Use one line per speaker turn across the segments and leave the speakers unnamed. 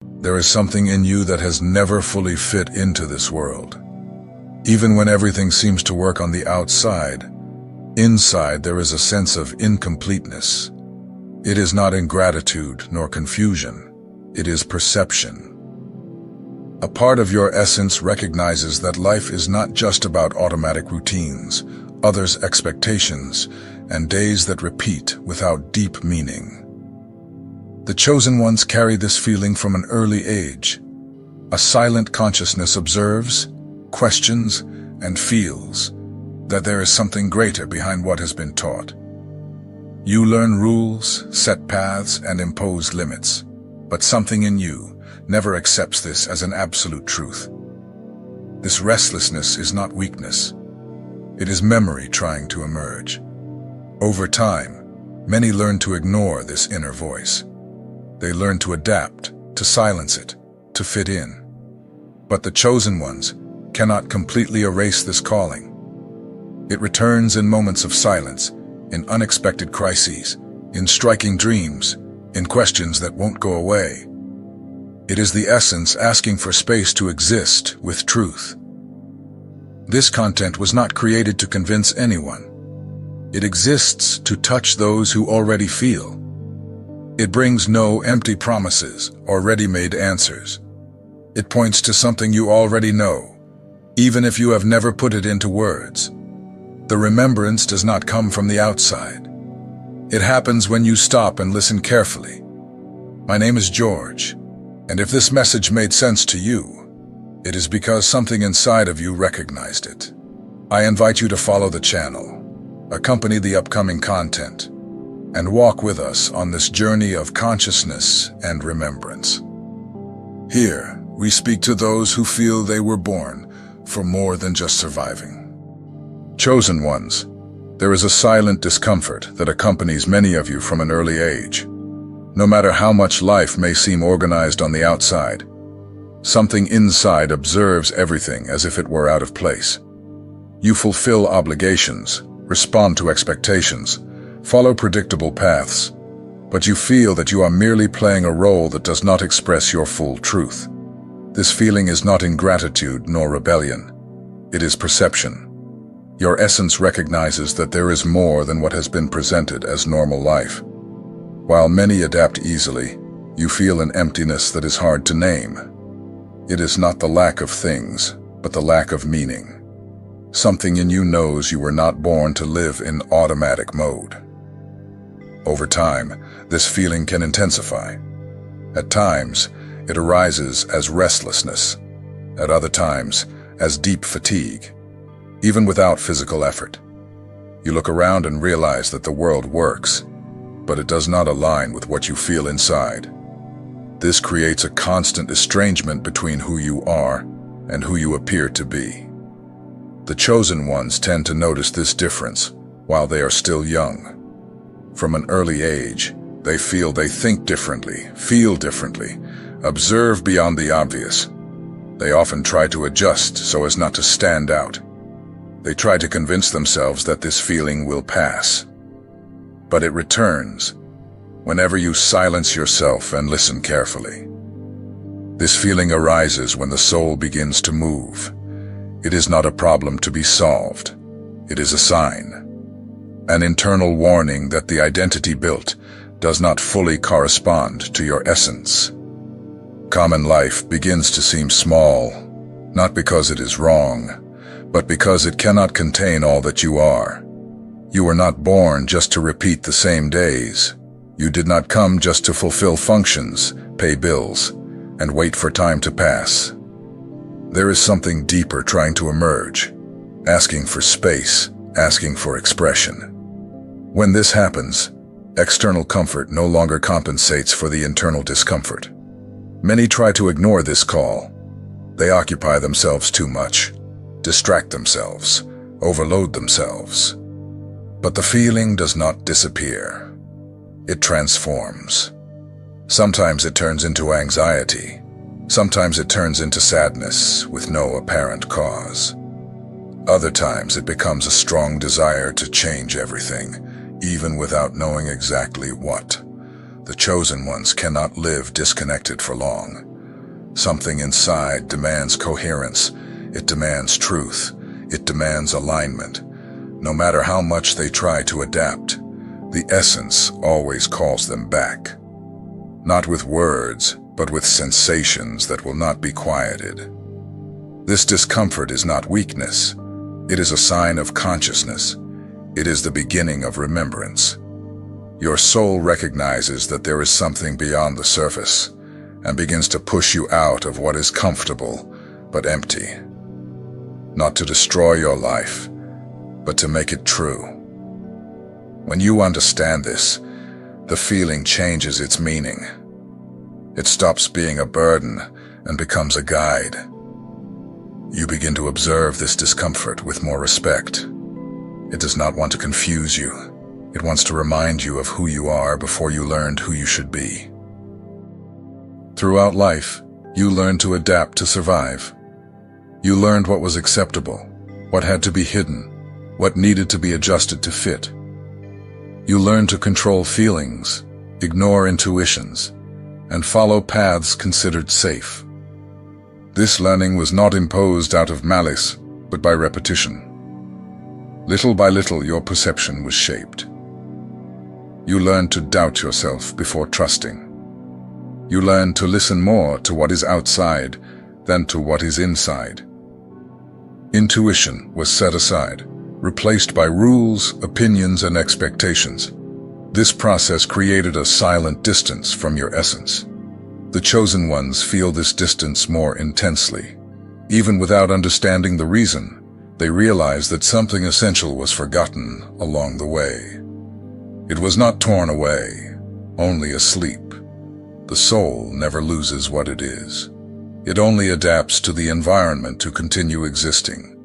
There is something in you that has never fully fit into this world. Even when everything seems to work on the outside, inside there is a sense of incompleteness. It is not ingratitude nor confusion. It is perception. A part of your essence recognizes that life is not just about automatic routines, others' expectations, and days that repeat without deep meaning. The chosen ones carry this feeling from an early age. A silent consciousness observes, questions, and feels that there is something greater behind what has been taught. You learn rules, set paths, and impose limits, but something in you never accepts this as an absolute truth. This restlessness is not weakness. It is memory trying to emerge. Over time, many learn to ignore this inner voice. They learn to adapt, to silence it, to fit in. But the chosen ones cannot completely erase this calling. It returns in moments of silence, in unexpected crises, in striking dreams, in questions that won't go away. It is the essence asking for space to exist with truth. This content was not created to convince anyone. It exists to touch those who already feel. It brings no empty promises or ready-made answers. It points to something you already know, even if you have never put it into words. The remembrance does not come from the outside. It happens when you stop and listen carefully. My name is George, and if this message made sense to you, it is because something inside of you recognized it. I invite you to follow the channel, accompany the upcoming content, and walk with us on this journey of consciousness and remembrance. Here, we speak to those who feel they were born for more than just surviving. Chosen ones, there is a silent discomfort that accompanies many of you from an early age. No matter how much life may seem organized on the outside, something inside observes everything as if it were out of place. You fulfill obligations, respond to expectations, follow predictable paths, but you feel that you are merely playing a role that does not express your full truth. This feeling is not ingratitude nor rebellion. It is perception. Your essence recognizes that there is more than what has been presented as normal life. While many adapt easily, you feel an emptiness that is hard to name. It is not the lack of things, but the lack of meaning. Something in you knows you were not born to live in automatic mode. Over time, this feeling can intensify. At times, it arises as restlessness. At other times, as deep fatigue. Even without physical effort. You look around and realize that the world works, but it does not align with what you feel inside. This creates a constant estrangement between who you are and who you appear to be. The chosen ones tend to notice this difference while they are still young. From an early age, they feel they think differently, feel differently, observe beyond the obvious. They often try to adjust so as not to stand out. They try to convince themselves that this feeling will pass. But it returns whenever you silence yourself and listen carefully. This feeling arises when the soul begins to move. It is not a problem to be solved. It is a sign. An internal warning that the identity built does not fully correspond to your essence. Common life begins to seem small, not because it is wrong, but because it cannot contain all that you are. You were not born just to repeat the same days. You did not come just to fulfill functions, pay bills, and wait for time to pass. There is something deeper trying to emerge, asking for space, asking for expression. When this happens, external comfort no longer compensates for the internal discomfort. Many try to ignore this call. They occupy themselves too much, distract themselves, overload themselves. But the feeling does not disappear. It transforms. Sometimes it turns into anxiety. Sometimes it turns into sadness with no apparent cause. Other times it becomes a strong desire to change everything, even without knowing exactly what. The chosen ones cannot live disconnected for long. Something inside demands coherence. It demands truth. It demands alignment. No matter how much they try to adapt, the essence always calls them back. Not with words, but with sensations that will not be quieted. This discomfort is not weakness. It is a sign of consciousness. It is the beginning of remembrance. Your soul recognizes that there is something beyond the surface and begins to push you out of what is comfortable but empty. Not to destroy your life, but to make it true. When you understand this, the feeling changes its meaning. It stops being a burden and becomes a guide. You begin to observe this discomfort with more respect. It does not want to confuse you. It wants to remind you of who you are before you learned who you should be. Throughout life, you learned to adapt to survive. You learned what was acceptable, what had to be hidden, what needed to be adjusted to fit. You learned to control feelings, ignore intuitions, and follow paths considered safe. This learning was not imposed out of malice, but by repetition. Little by little, your perception was shaped. You learned to doubt yourself before trusting. You learned to listen more to what is outside than to what is inside. Intuition was set aside, replaced by rules, opinions, and expectations. This process created a silent distance from your essence. The chosen ones feel this distance more intensely. Even without understanding the reason, they realize that something essential was forgotten along the way. It was not torn away, only asleep. The soul never loses what it is. It only adapts to the environment to continue existing.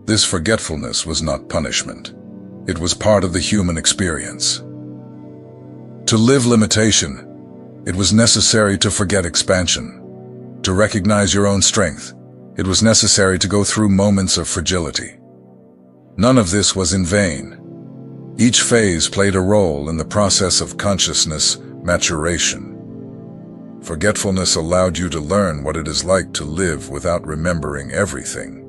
This forgetfulness was not punishment. It was part of the human experience. To live limitation, it was necessary to forget expansion. To recognize your own strength, it was necessary to go through moments of fragility. None of this was in vain. Each phase played a role in the process of consciousness maturation. Forgetfulness allowed you to learn what it is like to live without remembering everything.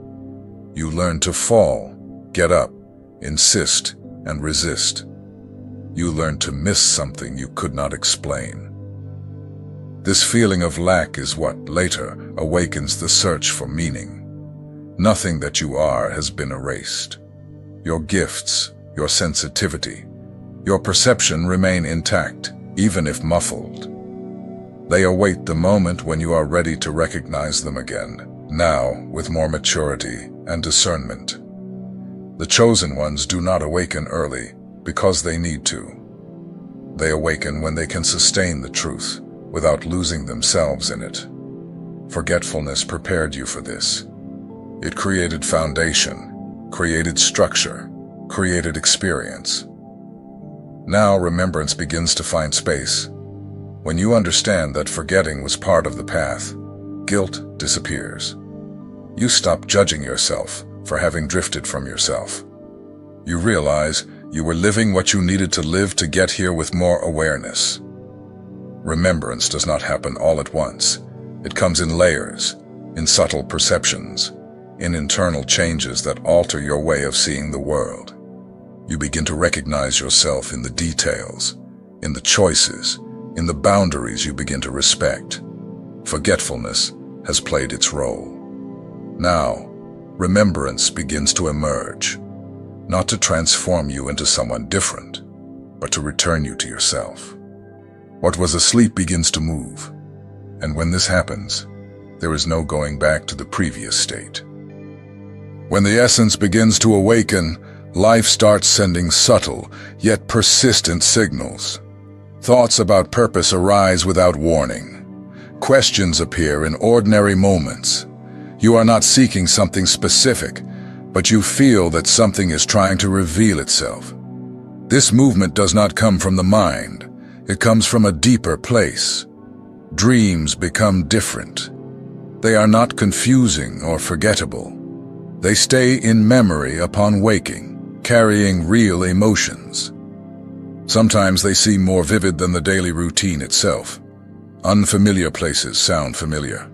You learned to fall, get up, insist, and resist. You learned to miss something you could not explain. This feeling of lack is what later awakens the search for meaning. Nothing that you are has been erased. Your gifts, your sensitivity, your perception remain intact, even if muffled. They await the moment when you are ready to recognize them again, now with more maturity and discernment. The chosen ones do not awaken early because they need to. They awaken when they can sustain the truth without losing themselves in it. Forgetfulness prepared you for this. It created foundation, created structure, created experience. Now remembrance begins to find space. When you understand that forgetting was part of the path, guilt disappears. You stop judging yourself for having drifted from yourself. You realize you were living what you needed to live to get here with more awareness. Remembrance does not happen all at once. It comes in layers, in subtle perceptions, in internal changes that alter your way of seeing the world. You begin to recognize yourself in the details, in the choices, in the boundaries you begin to respect. Forgetfulness has played its role. Now, remembrance begins to emerge, not to transform you into someone different, but to return you to yourself. What was asleep begins to move, and when this happens, there is no going back to the previous state. When the essence begins to awaken, life starts sending subtle, yet persistent signals. Thoughts about purpose arise without warning. Questions appear in ordinary moments. You are not seeking something specific, but you feel that something is trying to reveal itself. This movement does not come from the mind. It comes from a deeper place. Dreams become different. They are not confusing or forgettable. They stay in memory upon waking, carrying real emotions. Sometimes they seem more vivid than the daily routine itself. Unfamiliar places sound familiar.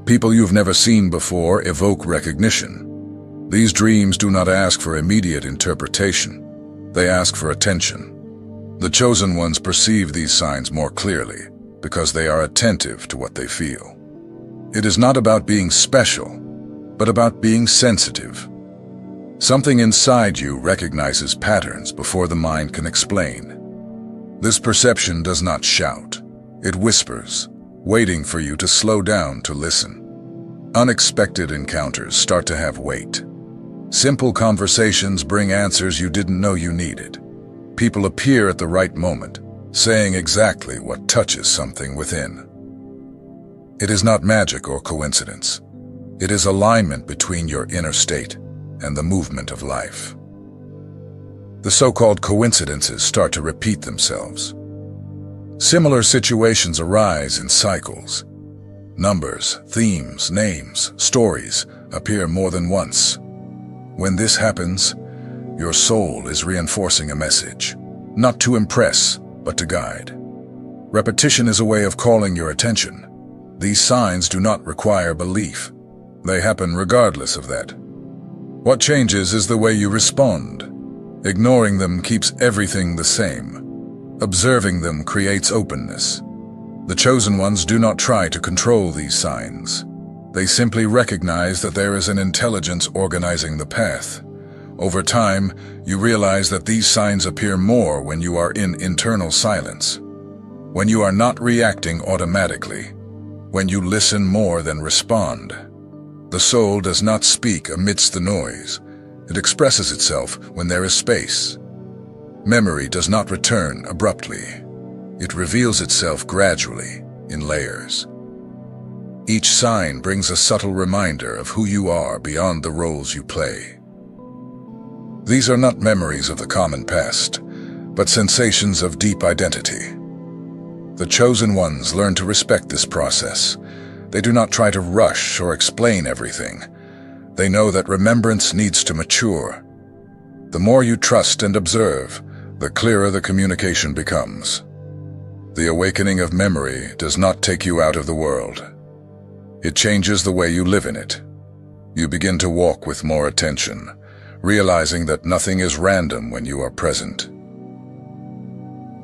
People you've never seen before evoke recognition. These dreams do not ask for immediate interpretation. They ask for attention. The chosen ones perceive these signs more clearly because they are attentive to what they feel. It is not about being special, but about being sensitive. Something inside you recognizes patterns before the mind can explain. This perception does not shout. It whispers, waiting for you to slow down to listen. Unexpected encounters start to have weight. Simple conversations bring answers you didn't know you needed. People appear at the right moment, saying exactly what touches something within. It is not magic or coincidence. It is alignment between your inner state and the movement of life. The so-called coincidences start to repeat themselves. Similar situations arise in cycles. Numbers, themes, names, stories appear more than once. When this happens, your soul is reinforcing a message, not to impress, but to guide. Repetition is a way of calling your attention. These signs do not require belief. They happen regardless of that. What changes is the way you respond. Ignoring them keeps everything the same. Observing them creates openness. The chosen ones do not try to control these signs. They simply recognize that there is an intelligence organizing the path. Over time, you realize that these signs appear more when you are in internal silence, when you are not reacting automatically, when you listen more than respond. The soul does not speak amidst the noise. It expresses itself when there is space. Memory does not return abruptly. It reveals itself gradually, in layers. Each sign brings a subtle reminder of who you are beyond the roles you play. These are not memories of the common past, but sensations of deep identity. The chosen ones learn to respect this process. They do not try to rush or explain everything. They know that remembrance needs to mature. The more you trust and observe, the clearer the communication becomes. The awakening of memory does not take you out of the world. It changes the way you live in it. You begin to walk with more attention, realizing that nothing is random when you are present.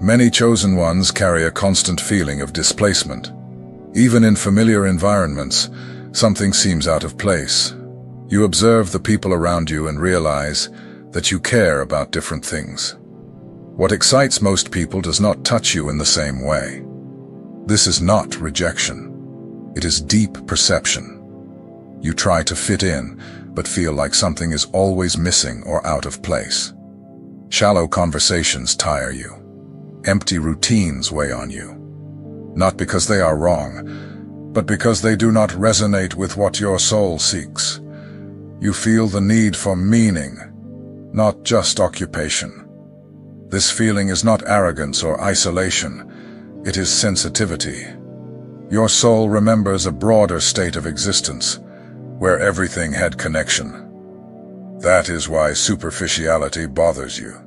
Many chosen ones carry a constant feeling of displacement. Even in familiar environments, something seems out of place. You observe the people around you and realize that you care about different things. What excites most people does not touch you in the same way. This is not rejection. It is deep perception. You try to fit in, but feel like something is always missing or out of place. Shallow conversations tire you. Empty routines weigh on you. Not because they are wrong, but because they do not resonate with what your soul seeks. You feel the need for meaning, not just occupation. This feeling is not arrogance or isolation, it is sensitivity. Your soul remembers a broader state of existence, where everything had connection. That is why superficiality bothers you,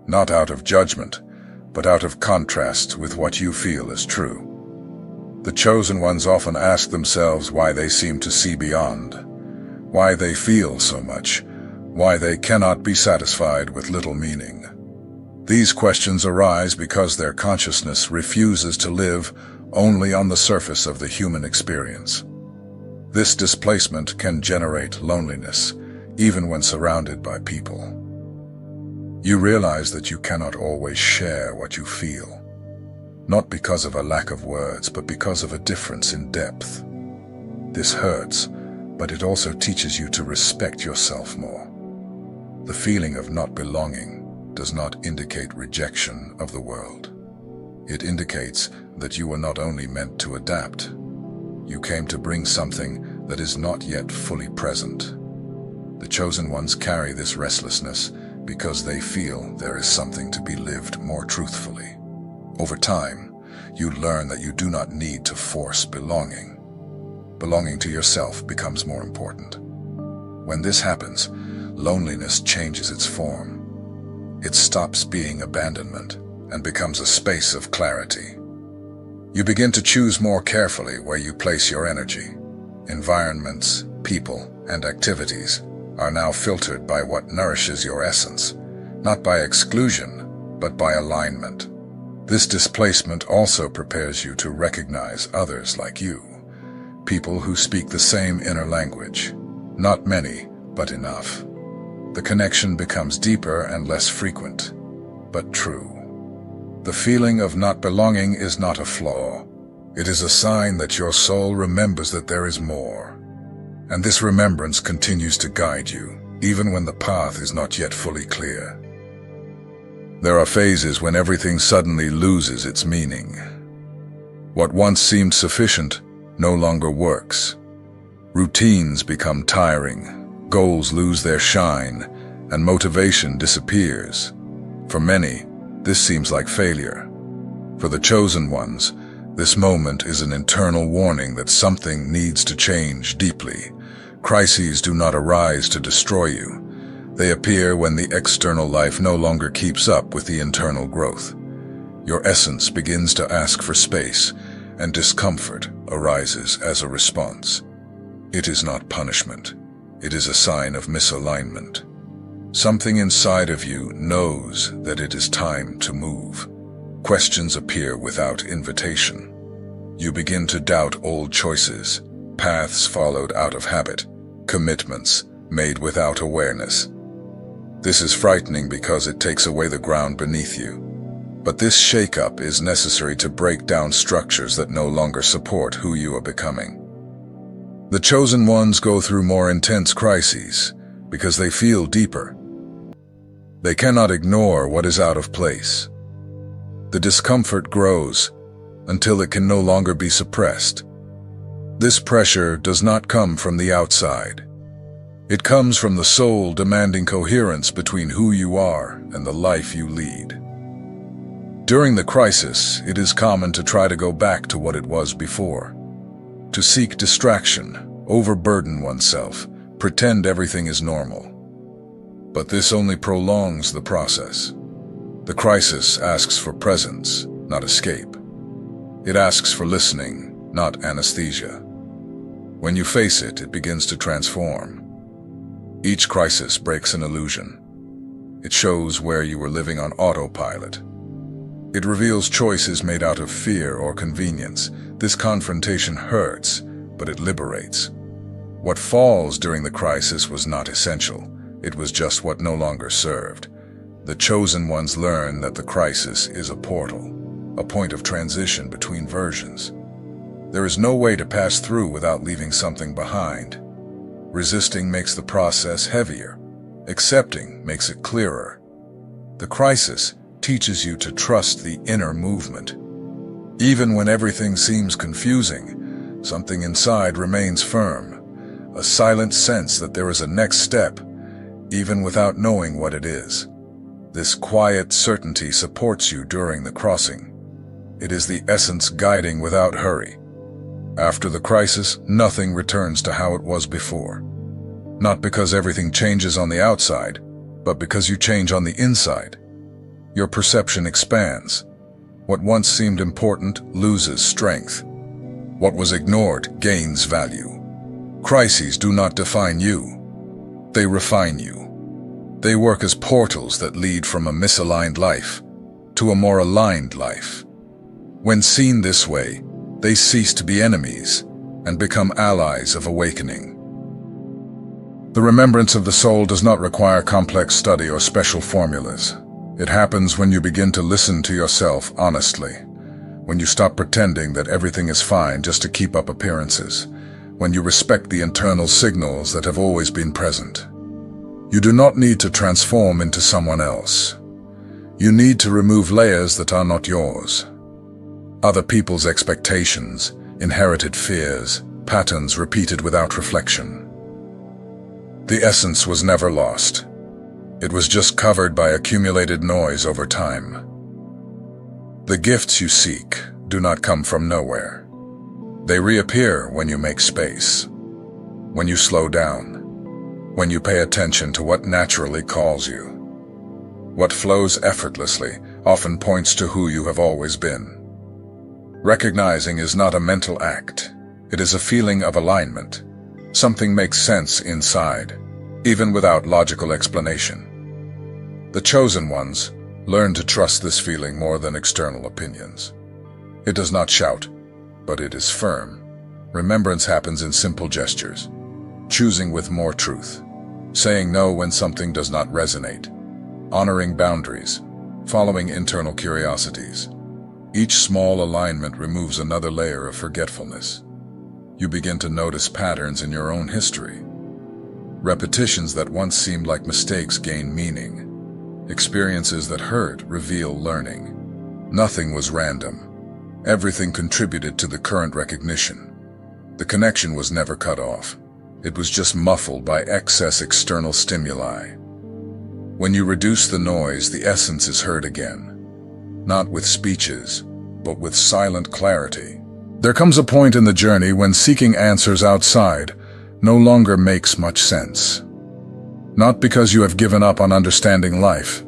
not out of judgment, but out of contrast with what you feel is true. The chosen ones often ask themselves why they seem to see beyond, why they feel so much, why they cannot be satisfied with little meaning. These questions arise because their consciousness refuses to live only on the surface of the human experience. This displacement can generate loneliness, even when surrounded by people. You realize that you cannot always share what you feel, not because of a lack of words, but because of a difference in depth. This hurts, but it also teaches you to respect yourself more. The feeling of not belonging does not indicate rejection of the world. It indicates that you were not only meant to adapt, you came to bring something that is not yet fully present. The chosen ones carry this restlessness because they feel there is something to be lived more truthfully. Over time, you learn that you do not need to force belonging. Belonging to yourself becomes more important. When this happens, loneliness changes its form. It stops being abandonment and becomes a space of clarity. You begin to choose more carefully where you place your energy. environments, people, and activities are now filtered by what nourishes your essence, not by exclusion, but by alignment. This displacement also prepares you to recognize others like you, people who speak the same inner language. Not many, but enough. The connection becomes deeper and less frequent, but true. The feeling of not belonging is not a flaw. It is a sign that your soul remembers that there is more. And this remembrance continues to guide you, even when the path is not yet fully clear. There are phases when everything suddenly loses its meaning. What once seemed sufficient no longer works. Routines become tiring, goals lose their shine, and motivation disappears. For many, this seems like failure. For the chosen ones, this moment is an internal warning that something needs to change deeply. Crises do not arise to destroy you. They appear when the external life no longer keeps up with the internal growth. Your essence begins to ask for space, and discomfort arises as a response. It is not punishment. It is a sign of misalignment. Something inside of you knows that it is time to move. Questions appear without invitation. You begin to doubt old choices, paths followed out of habit, commitments made without awareness. This is frightening because it takes away the ground beneath you. But this shake-up is necessary to break down structures that no longer support who you are becoming. The chosen ones go through more intense crises because they feel deeper. They cannot ignore what is out of place. The discomfort grows until it can no longer be suppressed. This pressure does not come from the outside. It comes from the soul demanding coherence between who you are and the life you lead. During the crisis, it is common to try to go back to what it was before. To seek distraction, overburden oneself, pretend everything is normal. But this only prolongs the process. The crisis asks for presence, not escape. It asks for listening, not anesthesia. When you face it, it begins to transform. Each crisis breaks an illusion. It shows where you were living on autopilot. It reveals choices made out of fear or convenience. This confrontation hurts, but it liberates. What falls during the crisis was not essential. It was just what no longer served. The chosen ones learn that the crisis is a portal, a point of transition between versions. There is no way to pass through without leaving something behind. Resisting makes the process heavier. Accepting makes it clearer. The crisis teaches you to trust the inner movement. Even when everything seems confusing, something inside remains firm, a silent sense that there is a next step, even without knowing what it is. This quiet certainty supports you during the crossing. It is the essence guiding without hurry. After the crisis, nothing returns to how it was before. Not because everything changes on the outside, but because you change on the inside. Your perception expands. What once seemed important loses strength. What was ignored gains value. Crises do not define you. They refine you. They work as portals that lead from a misaligned life to a more aligned life. When seen this way, they cease to be enemies and become allies of awakening. The remembrance of the soul does not require complex study or special formulas. It happens when you begin to listen to yourself honestly, when you stop pretending that everything is fine just to keep up appearances, when you respect the internal signals that have always been present. You do not need to transform into someone else. You need to remove layers that are not yours. Other people's expectations, inherited fears, patterns repeated without reflection. The essence was never lost. It was just covered by accumulated noise over time. The gifts you seek do not come from nowhere. They reappear when you make space, when you slow down, when you pay attention to what naturally calls you. What flows effortlessly often points to who you have always been. Recognizing is not a mental act. It is a feeling of alignment. Something makes sense inside, even without logical explanation. The chosen ones learn to trust this feeling more than external opinions. It does not shout, but it is firm. Remembrance happens in simple gestures. Choosing with more truth. Saying no when something does not resonate. Honoring boundaries. Following internal curiosities. Each small alignment removes another layer of forgetfulness. You begin to notice patterns in your own history. Repetitions that once seemed like mistakes gain meaning. Experiences that hurt reveal learning. Nothing was random. Everything contributed to the current recognition. The connection was never cut off. It was just muffled by excess external stimuli. When you reduce the noise, the essence is heard again. Not with speeches, but with silent clarity. There comes a point in the journey when seeking answers outside no longer makes much sense. Not because you have given up on understanding life,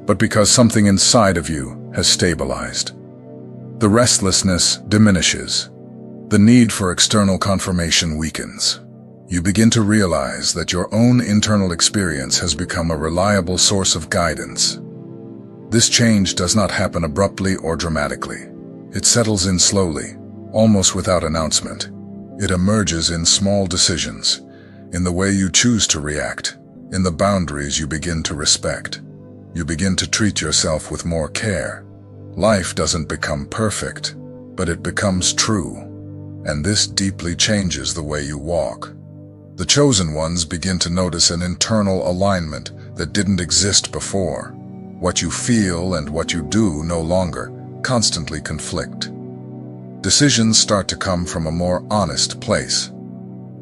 but because something inside of you has stabilized. The restlessness diminishes. The need for external confirmation weakens. You begin to realize that your own internal experience has become a reliable source of guidance. This change does not happen abruptly or dramatically. It settles in slowly, almost without announcement. It emerges in small decisions, in the way you choose to react, in the boundaries you begin to respect. You begin to treat yourself with more care. Life doesn't become perfect, but it becomes true, and this deeply changes the way you walk. The chosen ones begin to notice an internal alignment that didn't exist before. What you feel and what you do no longer constantly conflict. Decisions start to come from a more honest place.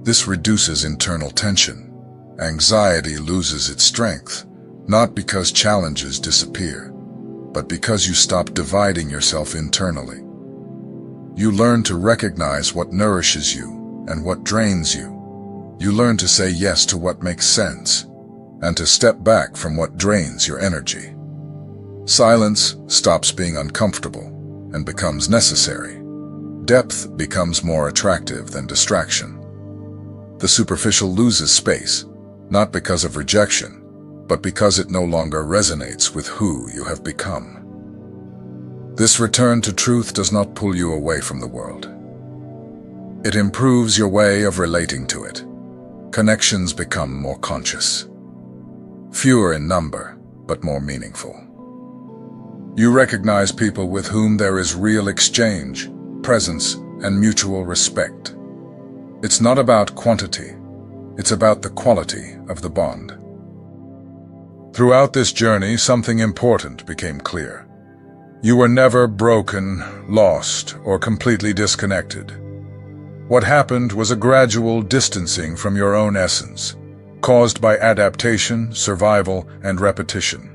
This reduces internal tension. Anxiety loses its strength, not because challenges disappear, but because you stop dividing yourself internally. You learn to recognize what nourishes you and what drains you. You learn to say yes to what makes sense, and to step back from what drains your energy. Silence stops being uncomfortable and becomes necessary. Depth becomes more attractive than distraction. The superficial loses space, not because of rejection, but because it no longer resonates with who you have become. This return to truth does not pull you away from the world. It improves your way of relating to it. Connections become more conscious. Fewer in number, but more meaningful. You recognize people with whom there is real exchange, presence, and mutual respect. It's not about quantity, it's about the quality of the bond. Throughout this journey, something important became clear. You were never broken, lost, or completely disconnected. What happened was a gradual distancing from your own essence, caused by adaptation, survival, and repetition.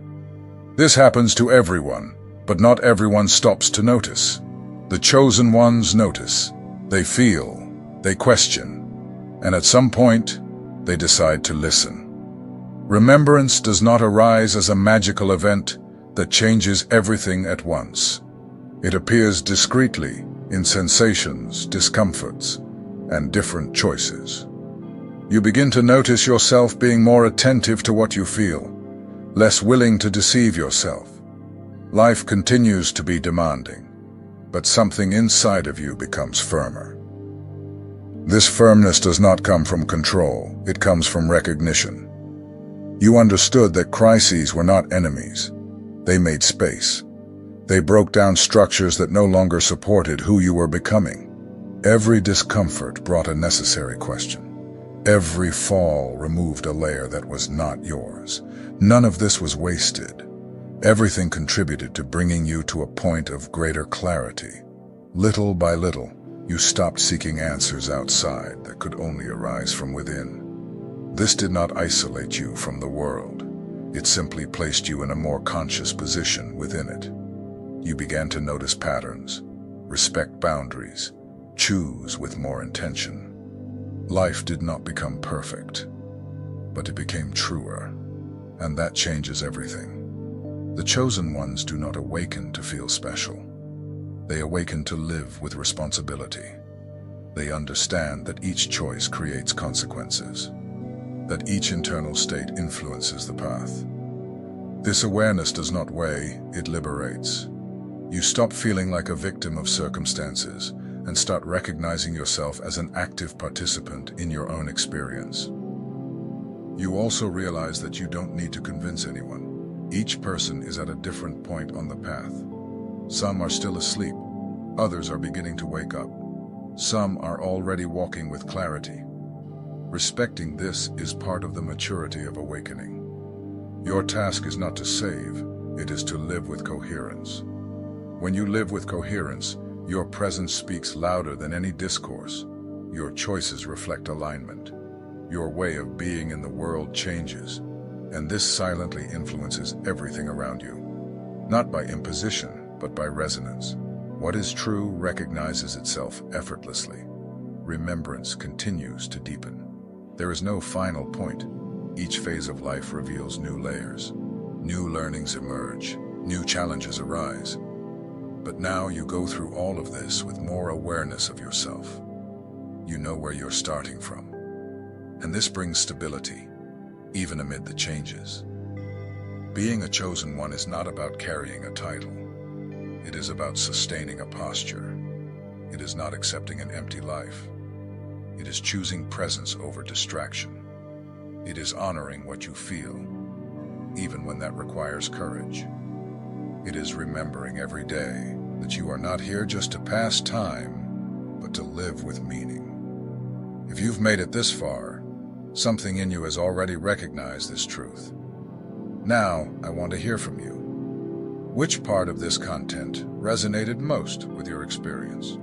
This happens to everyone, but not everyone stops to notice. The chosen ones notice. They feel, they question, and at some point, they decide to listen. Remembrance does not arise as a magical event that changes everything at once. It appears discreetly in sensations, discomforts, and different choices. You begin to notice yourself being more attentive to what you feel, less willing to deceive yourself. Life continues to be demanding, but something inside of you becomes firmer. This firmness does not come from control, it comes from recognition. You understood that crises were not enemies. They made space. They broke down structures that no longer supported who you were becoming. Every discomfort brought a necessary question. Every fall removed a layer that was not yours. None of this was wasted. Everything contributed to bringing you to a point of greater clarity. Little by little, you stopped seeking answers outside that could only arise from within. This did not isolate you from the world. It simply placed you in a more conscious position within it. You began to notice patterns, respect boundaries, choose with more intention. Life did not become perfect, but it became truer, and that changes everything. The chosen ones do not awaken to feel special. They awaken to live with responsibility. They understand that each choice creates consequences, that each internal state influences the path. This awareness does not weigh, it liberates. You stop feeling like a victim of circumstances and start recognizing yourself as an active participant in your own experience. You also realize that you don't need to convince anyone. Each person is at a different point on the path. Some are still asleep, others are beginning to wake up. Some are already walking with clarity. Respecting this is part of the maturity of awakening. Your task is not to save, it is to live with coherence. When you live with coherence, your presence speaks louder than any discourse. Your choices reflect alignment. Your way of being in the world changes, and this silently influences everything around you. Not by imposition, but by resonance. What is true recognizes itself effortlessly. Remembrance continues to deepen. There is no final point. Each phase of life reveals new layers. New learnings emerge, new challenges arise. But now you go through all of this with more awareness of yourself. You know where you're starting from. And this brings stability, even amid the changes. Being a chosen one is not about carrying a title. It is about sustaining a posture. It is not accepting an empty life. It is choosing presence over distraction. It is honoring what you feel, even when that requires courage. It is remembering every day that you are not here just to pass time, but to live with meaning. If you've made it this far, something in you has already recognized this truth. Now, I want to hear from you. Which part of this content resonated most with your experience?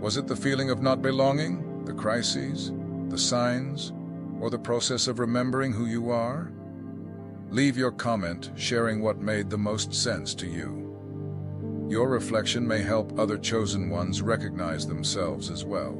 Was it the feeling of not belonging, the crises, the signs, or the process of remembering who you are? Leave your comment sharing what made the most sense to you. Your reflection may help other chosen ones recognize themselves as well.